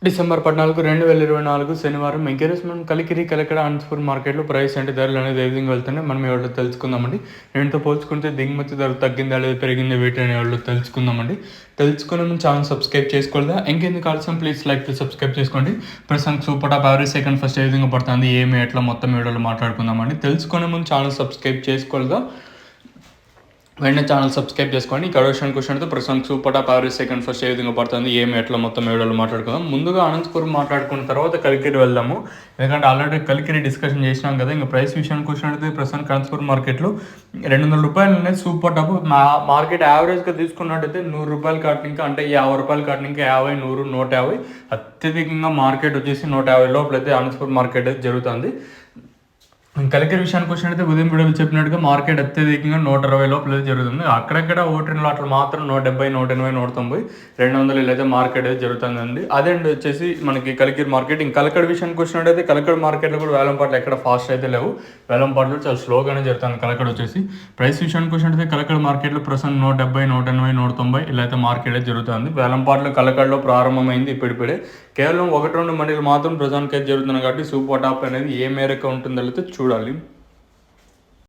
December 14, 2024 శనివారం ఈరోజు మనం కలికిరి కలకడ అనంతపురం మార్కెట్లో ప్రైస్ అంటే ధరలు అనేది ఏ విధంగా వెళ్తున్నాయి మనం ఎవరిలో తెలుసుకుందామండి. నేనుతో పోల్చుకుంటే దిగుమతి ధర తగ్గిందా లేదా పెరిగిందా వీటి అని ఎవరిలో తెలుసుకుందామండి. తెలుసుకునే ముందు ఛానల్ సబ్స్క్రైబ్ చేసుకోలేదా ఇంకెందుకు ఆలస్యం ప్లీజ్ లైక్ సబ్స్క్రైబ్ చేసుకోండి. ప్రస్తుతానికి super top average second first ఏ విధంగా పడుతుంది ఏమి ఎట్లా మొత్తం వీడియోలో మాట్లాడుకుందామండి. తెలుసుకునే ముందు ఛానల్ సబ్స్క్రైబ్ చేసుకోలేదా వెంటనే ఛానల్ సబ్స్క్రైబ్ చేసుకోండి. ఇక్కడ క్వశ్చన్ అయితే ప్రస్తుతానికి super top average second first ఏ విధంగా పడుతుంది ఏమి ఎట్లా మొత్తం వీడియోలో మాట్లాడుకుందాం. ముందుగా అనంతపురం మాట్లాడుకున్న తర్వాత కలికిరి వెళ్దాము. ఎందుకంటే ఆల్రెడీ కలికిరి డిస్కషన్ చేసినాం కదా. ఇంకా ప్రైస్ విషయానికి క్వశ్చన్ అయితే ప్రస్తుతానికి అనంతపురం మార్కెట్లో 200 రూపాయలు అనేది సూపర్ టాప్. మార్కెట్ యావరేజ్గా తీసుకున్నట్టయితే 100 రూపాయలు కాటినిక అంటే 50 రూపాయలు కాటినిక 50, 100, 150 అత్యధికంగా మార్కెట్ వచ్చేసి 150 లోపల అయితే అనంతపురం మార్కెట్ అయితే జరుగుతుంది. కలికిరి విషయానికి వచ్చినట్టయితే ఉదయం వీడియోలో చెప్పినట్టుగా మార్కెట్ అత్యధికంగా 120 లోపల జరుగుతుంది. అక్కడక్కడ ఓటర్లు అట్లా మాత్రం 170, 180, 190, 200 ఇలా అయితే మార్కెట్ అయితే జరుగుతుందండి. అదే వచ్చేసి మనకి కలికిరి మార్కెట్. ఇంకా కలకడ విషయానికి వచ్చినట్టయితే కలకడ మార్కెట్లో కూడా వేలంపాట్లు ఎక్కడ ఫాస్ట్ అయితే లేవు. వేలంపాట్లు చాలా స్లోగానే జరుగుతుంది కలకడ వచ్చేసి. ప్రైస్ విషయానికి వచ్చినట్టయితే కలకడ మార్కెట్లో ప్రస్తుతం 170, 180, 190 ఇలా అయితే మార్కెట్ అయితే జరుగుతుంది. వేలంపాట్లు కలకడలో ప్రారంభమైంది ఇప్పుడిప్పుడే. కేవలం 1-2 మండీలు మాత్రం ప్రజానికి అయితే జరుగుతుంది కాబట్టి సూపర్ టాప్ అనేది ఏ మేరకు ఉంటుందో అయితే చూడాలి.